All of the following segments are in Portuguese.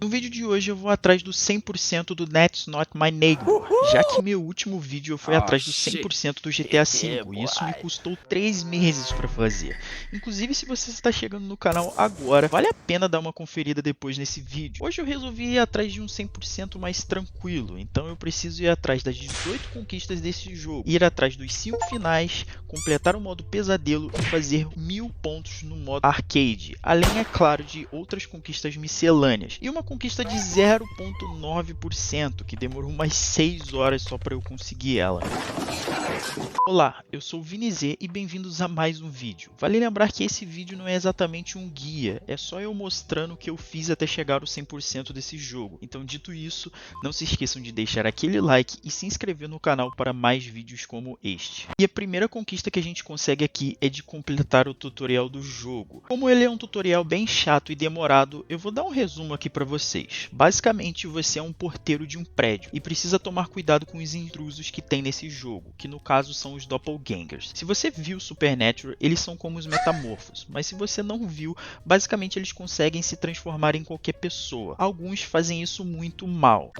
No vídeo de hoje eu vou atrás do 100% do That's Not My Neighbor, já que meu último vídeo eu fui atrás do 100% do GTA V, e isso me custou 3 meses para fazer. Inclusive, se você está chegando no canal agora, vale a pena dar uma conferida depois nesse vídeo. Hoje eu resolvi ir atrás de um 100% mais tranquilo, então eu preciso ir atrás das 18 conquistas desse jogo, ir atrás dos 5 finais, completar o modo pesadelo e fazer 1000 pontos no modo arcade, além, é claro, de outras conquistas miscelâneas. E uma conquista de 0,9%, que demorou umas 6 horas só para eu conseguir ela. Olá, eu sou o Vinizê e bem-vindos a mais um vídeo. Vale lembrar que esse vídeo não é exatamente um guia, é só eu mostrando o que eu fiz até chegar ao 100% desse jogo. Então, dito isso, não se esqueçam de deixar aquele like e se inscrever no canal para mais vídeos como este. E a primeira conquista que a gente consegue aqui é de completar o tutorial do jogo. Como ele é um tutorial bem chato e demorado, eu vou dar um resumo aqui para vocês. Basicamente, você é um porteiro de um prédio e precisa tomar cuidado com os intrusos que tem nesse jogo, que no caso são os doppelgangers. Se você viu Supernatural, eles são como os metamorfos, mas se você não viu, basicamente eles conseguem se transformar em qualquer pessoa. Alguns fazem isso muito mal.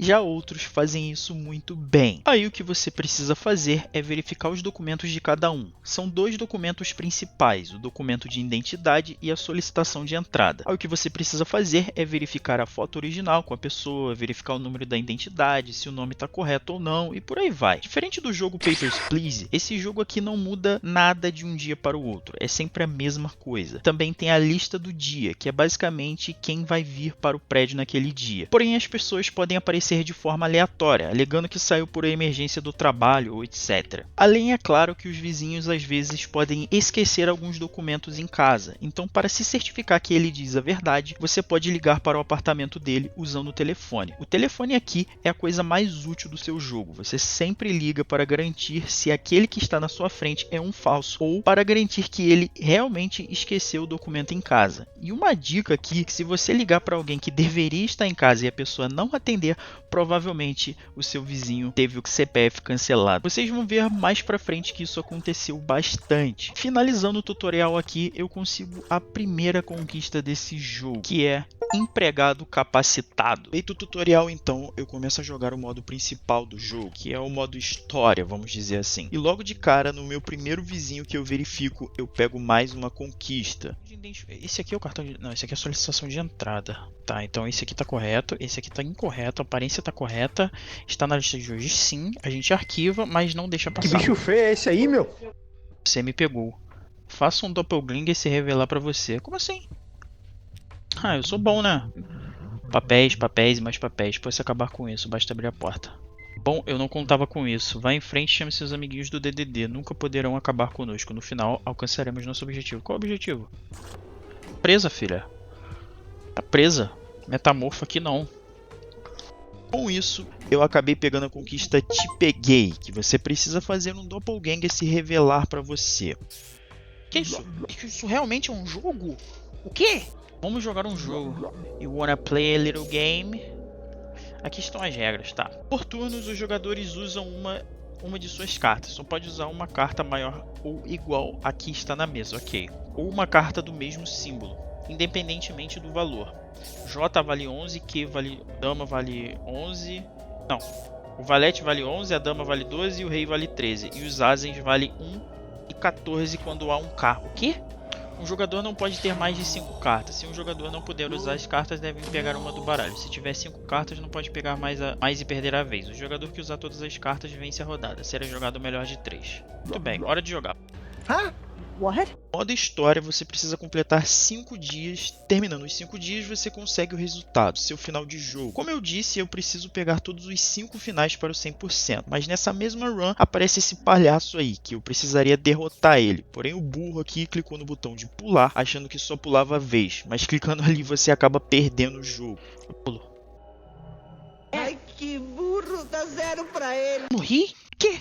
Já outros fazem isso muito bem. Aí o que você precisa fazer é verificar os documentos de cada um. São dois documentos principais, o documento de identidade e a solicitação de entrada. Aí o que você precisa fazer é verificar a foto original com a pessoa, verificar o número da identidade, se o nome está correto ou não, e por aí vai. Diferente do jogo Papers, Please, esse jogo aqui não muda nada de um dia para o outro, é sempre a mesma coisa. Também tem a lista do dia, que é basicamente quem vai vir para o prédio naquele dia. Porém, as pessoas podem aparecer de forma aleatória, alegando que saiu por emergência do trabalho ou etc. Além, é claro, que os vizinhos às vezes podem esquecer alguns documentos em casa, então para se certificar que ele diz a verdade, você pode ligar para o apartamento dele usando o telefone. O telefone aqui é a coisa mais útil do seu jogo, você sempre liga para garantir se aquele que está na sua frente é um falso, ou para garantir que ele realmente esqueceu o documento em casa. E uma dica aqui, que se você ligar para alguém que deveria estar em casa e a pessoa não atender, provavelmente o seu vizinho teve o CPF cancelado. Vocês vão ver mais pra frente que isso aconteceu bastante. Finalizando o tutorial aqui, eu consigo a primeira conquista desse jogo, que é empregado capacitado. Feito o tutorial, então, eu começo a jogar o modo principal do jogo, que é o modo história, vamos dizer assim. E logo de cara, no meu primeiro vizinho que eu verifico, eu pego mais uma conquista. Esse aqui é o cartão de... Não, esse aqui é a solicitação de entrada. Tá, então esse aqui tá correto, esse aqui tá incorreto, a aparência tá correta, está na lista de hoje sim, a gente arquiva, mas não deixa passar. Que bicho feio é esse aí, meu? Você me pegou. Faça um doppelganger se revelar pra você. Como assim? Ah, eu sou bom, né? Papéis, papéis e mais papéis. Pode se acabar com isso, basta abrir a porta. Bom, eu não contava com isso. Vá em frente e chame seus amiguinhos do DDD. Nunca poderão acabar conosco. No final, alcançaremos nosso objetivo. Qual é o objetivo? Presa, filha. Tá presa. Metamorfo aqui não. Com isso, eu acabei pegando a conquista Te Peguei, que você precisa fazer um doppelganger se revelar pra você. Que isso? Isso realmente é um jogo? O quê? Vamos jogar um jogo. You wanna play a little game? Aqui estão as regras, tá? Por turnos, os jogadores usam uma de suas cartas. Só pode usar uma carta maior ou igual a que está na mesa, ok? Ou uma carta do mesmo símbolo, independentemente do valor. J vale 11, Q vale... Dama vale 11... Não. O valete vale 11, a dama vale 12 e o rei vale 13. E os asens vale 1 e 14 quando há um K. O quê? Um jogador não pode ter mais de 5 cartas. Se um jogador não puder usar as cartas, deve pegar uma do baralho. Se tiver 5 cartas, não pode pegar mais e perder a vez. O jogador que usar todas as cartas vence a rodada. Será jogado o melhor de 3. Muito bem, hora de jogar. What? No modo história, você precisa completar 5 dias. Terminando os 5 dias, você consegue o resultado, seu final de jogo. Como eu disse, eu preciso pegar todos os 5 finais para o 100%. Mas nessa mesma run, aparece esse palhaço aí, que eu precisaria derrotar ele. Porém, o burro aqui clicou no botão de pular, achando que só pulava a vez. Mas clicando ali, você acaba perdendo o jogo. Eu pulo. Ai, que burro, dá 0 pra ele. Morri? Que?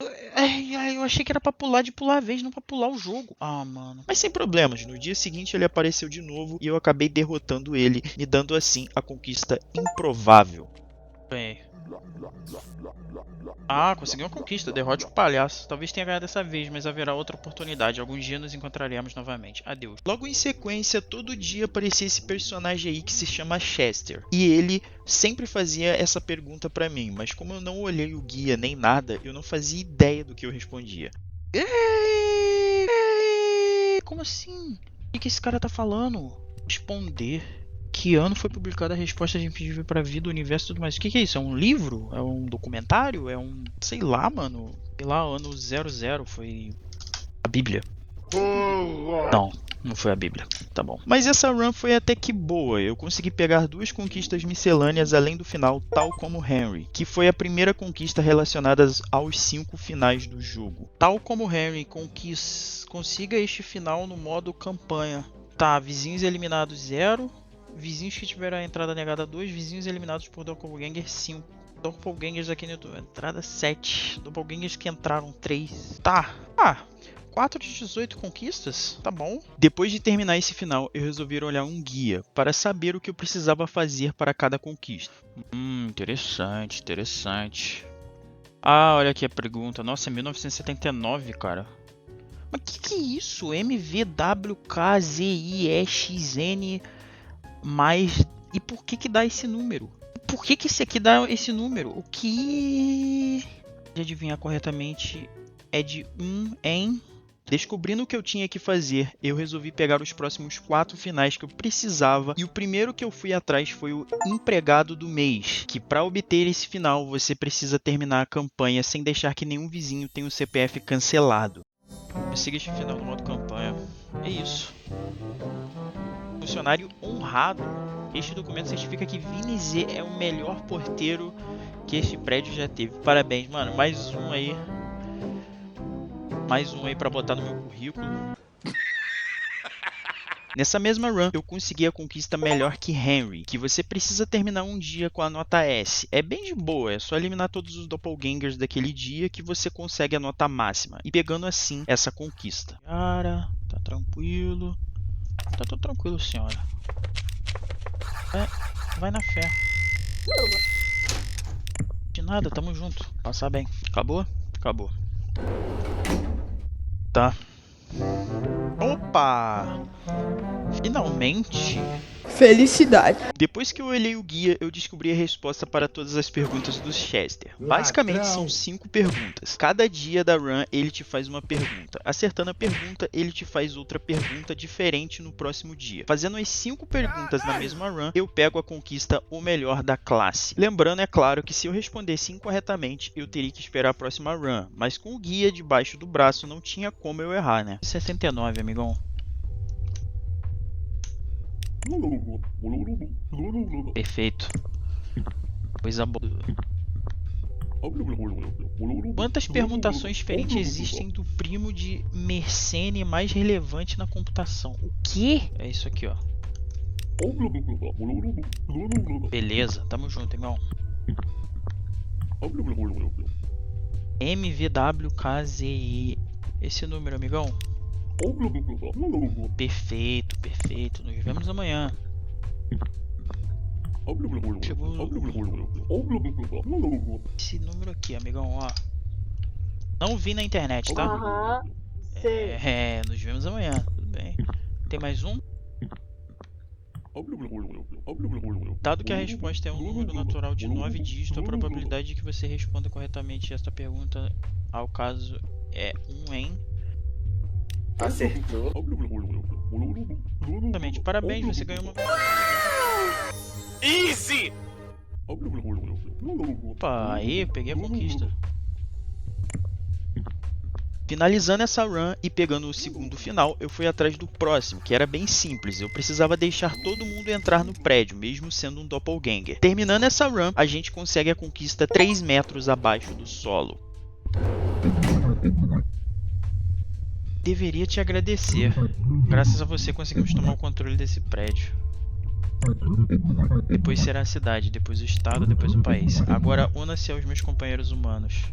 Eu achei que era pra pular de pular a vez, não pra pular o jogo. Ah, mano. Mas sem problemas, no dia seguinte ele apareceu de novo e eu acabei derrotando ele, me dando assim a conquista improvável. Bem. Ah, conseguiu uma conquista. Derrote o palhaço. Talvez tenha ganhado dessa vez, mas haverá outra oportunidade. Algum dia nos encontraremos novamente. Adeus. Logo em sequência, todo dia aparecia esse personagem aí que se chama Chester. E ele sempre fazia essa pergunta pra mim, mas como eu não olhei o guia nem nada, eu não fazia ideia do que eu respondia. Como assim? O que esse cara tá falando? Responder. Que ano foi publicada a resposta de Impedível pra Vida, o Universo e tudo mais? O que é isso? É um livro? É um documentário? É um... sei lá, mano. Sei lá, ano 00 foi... a Bíblia. Não, não foi a Bíblia. Tá bom. Mas essa run foi até que boa. Eu consegui pegar 2 conquistas miscelâneas além do final, tal como Henry, que foi a primeira conquista relacionada aos 5 finais do jogo. Tal como Henry, consiga este final no modo campanha. Tá, vizinhos eliminados 0. Vizinhos que tiveram a entrada negada 2, vizinhos eliminados por Doppelganger 5. Doppelgangers aqui no YouTube, entrada 7. Doppelgangers que entraram 3. Tá, 4 de 18 conquistas, tá bom. Depois de terminar esse final, eu resolvi olhar um guia para saber o que eu precisava fazer para cada conquista. Interessante. Ah, olha aqui a pergunta. Nossa, é 1979, cara. Mas que é isso? MVWKZIEXN... Mas, e por que dá esse número? Por que esse aqui dá esse número? O que... de adivinhar corretamente é de 1 em... Descobrindo o que eu tinha que fazer, eu resolvi pegar os próximos 4 finais que eu precisava. E o primeiro que eu fui atrás foi o Empregado do Mês. Que para obter esse final, você precisa terminar a campanha sem deixar que nenhum vizinho tenha o CPF cancelado. Eu sigo este final no modo campanha. É isso. Funcionário honrado. Este documento certifica que Vini Z é o melhor porteiro que este prédio já teve. Parabéns, mano. Mais um aí pra botar no meu currículo. Nessa mesma run, eu consegui a conquista melhor que Henry, que você precisa terminar um dia com a nota S. É bem de boa, é só eliminar todos os doppelgangers daquele dia que você consegue a nota máxima, e pegando assim essa conquista. Cara, tá tranquilo. Tá tudo tranquilo, senhora. Vai na fé. De nada, tamo junto. Passar bem. Acabou? Acabou. Tá. Opa! Finalmente! Felicidade. Depois que eu olhei o guia, eu descobri a resposta para todas as perguntas do Chester. Basicamente são 5 perguntas. Cada dia da run ele te faz uma pergunta. Acertando a pergunta, ele te faz outra pergunta diferente no próximo dia. Fazendo as 5 perguntas na mesma run, eu pego a conquista O Melhor da Classe. Lembrando, é claro, que se eu respondesse incorretamente, eu teria que esperar a próxima run. Mas com o guia debaixo do braço, não tinha como eu errar, né? 69, amigão. Perfeito. Coisa boa. Quantas permutações diferentes existem do primo de Mersenne mais relevante na computação? O quê? É isso aqui, ó. Beleza, tamo junto, irmão. MVWKZI. Esse número, amigão. Perfeito. Nos vemos amanhã. Chegou esse número aqui, amigão, ó. Não vi na internet, tá? Nos vemos amanhã, tudo bem. Tem mais um? Dado que a resposta é um número natural de 9 dígitos, a probabilidade de que você responda corretamente esta pergunta ao caso é 1 em... Acertou. Exatamente. Parabéns, você ganhou uma... Easy! Opa, aí, peguei a conquista. Finalizando essa run e pegando o segundo final, eu fui atrás do próximo, que era bem simples. Eu precisava deixar todo mundo entrar no prédio, mesmo sendo um doppelganger. Terminando essa run, a gente consegue a conquista 3 metros abaixo do solo. Deveria te agradecer. Graças a você conseguimos tomar o controle desse prédio. Depois será a cidade, depois o estado, depois o país. Agora una-se aos meus companheiros humanos.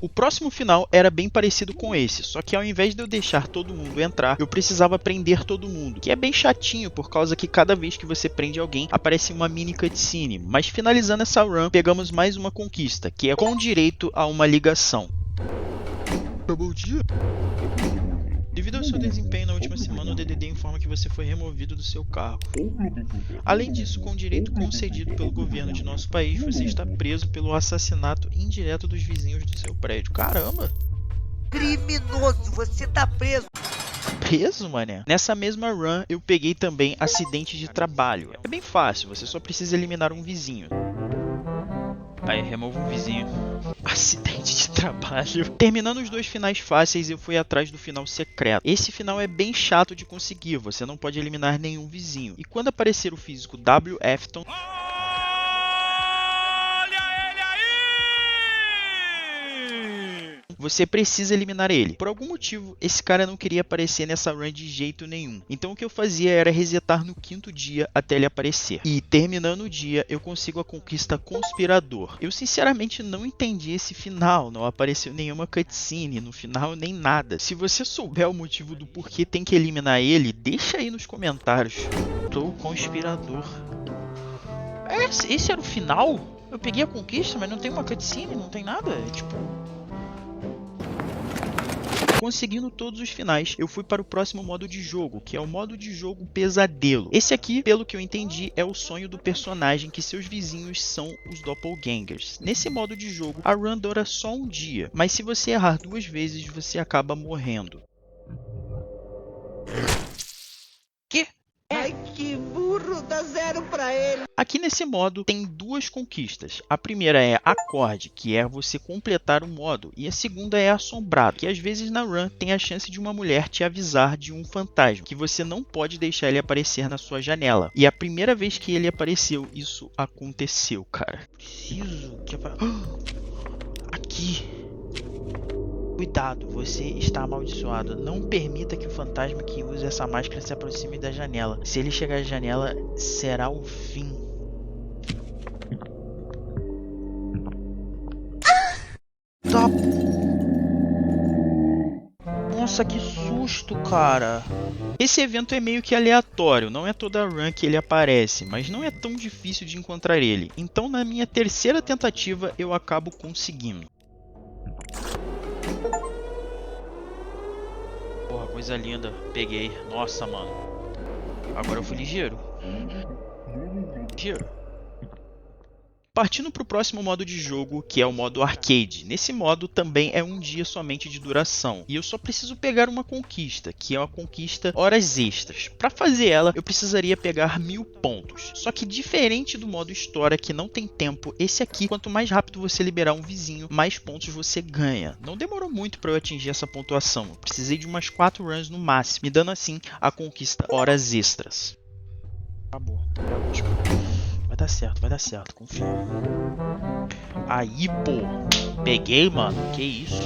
O próximo final era bem parecido com esse, só que ao invés de eu deixar todo mundo entrar, eu precisava prender todo mundo, que é bem chatinho por causa que cada vez que você prende alguém, aparece uma mini cutscene. Mas finalizando essa run, pegamos mais uma conquista, que é com direito a uma ligação. Bom dia. Devido ao seu desempenho na última semana, o DDD informa que você foi removido do seu cargo. Além disso, com direito concedido pelo governo de nosso país, você está preso pelo assassinato indireto dos vizinhos do seu prédio. Caramba! Criminoso, você tá preso. Preso, mané? Nessa mesma run, eu peguei também acidente de trabalho. É bem fácil, você só precisa eliminar um vizinho. Aí, remova um vizinho. Acidente de trabalho. Terminando os dois finais fáceis, eu fui atrás do final secreto. Esse final é bem chato de conseguir, você não pode eliminar nenhum vizinho. E quando aparecer o físico W. Afton, você precisa eliminar ele. Por algum motivo, esse cara não queria aparecer nessa run de jeito nenhum. Então o que eu fazia era resetar no 5º dia até ele aparecer. E terminando o dia, eu consigo a conquista Conspirador. Eu sinceramente não entendi esse final. Não apareceu nenhuma cutscene no final, nem nada. Se você souber o motivo do porquê tem que eliminar ele, deixa aí nos comentários. Tô Conspirador. Esse era o final? Eu peguei a conquista, mas não tem uma cutscene, não tem nada. É tipo... Conseguindo todos os finais, eu fui para o próximo modo de jogo, que é o modo de jogo Pesadelo. Esse aqui, pelo que eu entendi, é o sonho do personagem que seus vizinhos são os doppelgangers. Nesse modo de jogo, a run dura só um dia, mas se você errar 2 vezes, você acaba morrendo. Que? Ai, que burro, dá 0 pra ele. Aqui nesse modo tem 2 conquistas. A primeira é Acorde, que é você completar o modo, e a segunda é Assombrado, que às vezes na run tem a chance de uma mulher te avisar de um fantasma, que você não pode deixar ele aparecer na sua janela. E a primeira vez que ele apareceu, isso aconteceu, cara. Preciso que aqui. Cuidado, você está amaldiçoado. Não permita que o fantasma que usa essa máscara se aproxime da janela. Se ele chegar à janela, será o fim. Tá. Nossa, que susto, cara. Esse evento é meio que aleatório, não é toda run que ele aparece, mas não é tão difícil de encontrar ele. Então na minha terceira tentativa eu acabo conseguindo. Porra, coisa linda. Peguei. Nossa, mano. Agora eu fui ligeiro. Ligeiro. Partindo para o próximo modo de jogo, que é o modo Arcade. Nesse modo também é um dia somente de duração. E eu só preciso pegar uma conquista, que é a conquista Horas Extras. Para fazer ela, eu precisaria pegar 1000 pontos. Só que diferente do modo História, que não tem tempo, esse aqui, quanto mais rápido você liberar um vizinho, mais pontos você ganha. Não demorou muito para eu atingir essa pontuação. Eu precisei de umas 4 runs no máximo, me dando assim a conquista Horas Extras. Acabou. Vai dar certo, confia. Aí, pô. Peguei, mano. Que isso?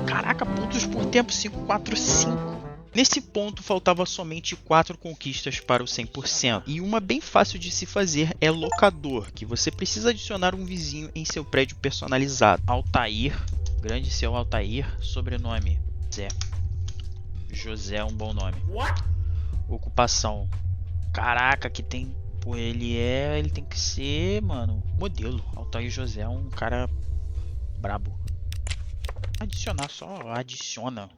Caraca, pontos por tempo 545. Nesse ponto, faltava somente 4 conquistas para o 100%. E uma bem fácil de se fazer é Locador, que você precisa adicionar um vizinho em seu prédio personalizado. Altair, grande seu Altair, sobrenome Zé. José é um bom nome. Ocupação. Caraca, que tem... Pô, ele tem que ser, mano, modelo. Altair José é um cara brabo. Adicionar, só adiciona.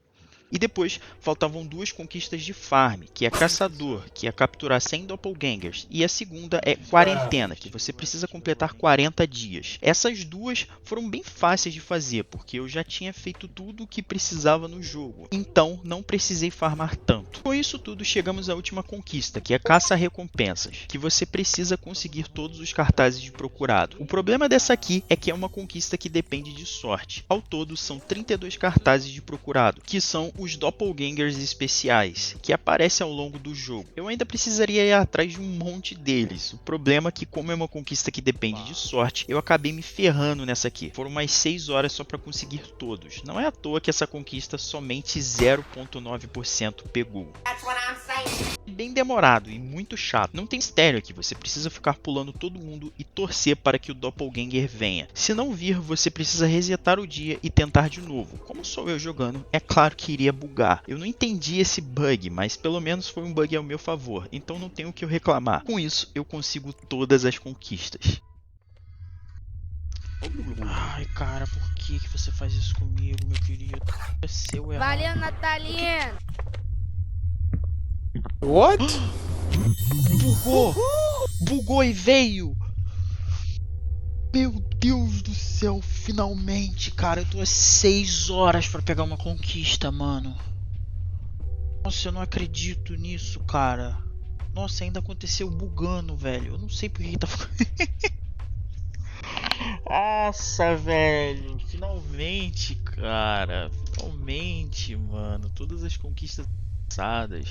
E depois faltavam 2 conquistas de farm, que é Caçador, que é capturar 100 doppelgangers, e a segunda é Quarentena, que você precisa completar 40 dias. Essas 2 foram bem fáceis de fazer, porque eu já tinha feito tudo o que precisava no jogo, então não precisei farmar tanto. Com isso tudo, chegamos à última conquista, que é Caça-Recompensas, que você precisa conseguir todos os cartazes de procurado. O problema dessa aqui é que é uma conquista que depende de sorte. Ao todo, são 32 cartazes de procurado, que são os doppelgangers especiais, que aparecem ao longo do jogo. Eu ainda precisaria ir atrás de um monte deles. O problema é que, como é uma conquista que depende de sorte, eu acabei me ferrando nessa aqui. Foram mais 6 horas só para conseguir todos. Não é à toa que essa conquista somente 0,9% pegou. Bem demorado e muito chato. Não tem mistério aqui, você precisa ficar pulando todo mundo e torcer para que o Doppelganger venha. Se não vir, você precisa resetar o dia e tentar de novo. Como sou eu jogando, é claro que iria bugar. Eu não entendi esse bug, mas pelo menos foi um bug ao meu favor, então não tenho o que eu reclamar. Com isso, eu consigo todas as conquistas. Ai, cara, por que você faz isso comigo, meu querido? É seu errado. Valeu, Natalina! What? Bugou! Bugou e veio! Meu Deus do céu, finalmente, cara. Eu tô há 6 horas pra pegar uma conquista, mano. Nossa, eu não acredito nisso, cara. Nossa, ainda aconteceu bugando, velho. Eu não sei por que tá... Nossa, velho. Finalmente, cara. Finalmente, mano. Todas as conquistas passadas.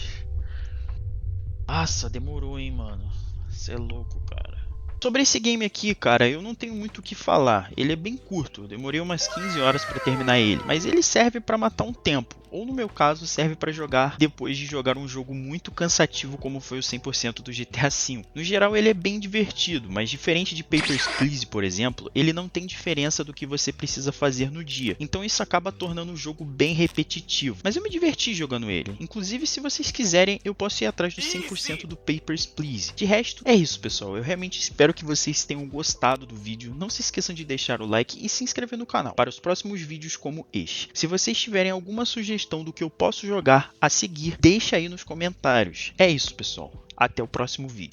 Nossa, demorou, hein, mano. Você é louco, cara. Sobre esse game aqui, cara, eu não tenho muito o que falar. Ele é bem curto, eu demorei umas 15 horas pra terminar ele. Mas ele serve pra matar um tempo. Ou no meu caso, serve pra jogar depois de jogar um jogo muito cansativo como foi o 100% do GTA V. No geral, ele é bem divertido, mas diferente de Papers, Please, por exemplo, ele não tem diferença do que você precisa fazer no dia. Então isso acaba tornando o jogo bem repetitivo. Mas eu me diverti jogando ele. Inclusive, se vocês quiserem, eu posso ir atrás do 100% do Papers, Please. De resto, é isso, pessoal. Eu realmente espero que vocês tenham gostado do vídeo. Não se esqueçam de deixar o like e se inscrever no canal para os próximos vídeos como este. Se vocês tiverem alguma sugestão do que eu posso jogar a seguir, deixa aí nos comentários. É isso, pessoal. Até o próximo vídeo.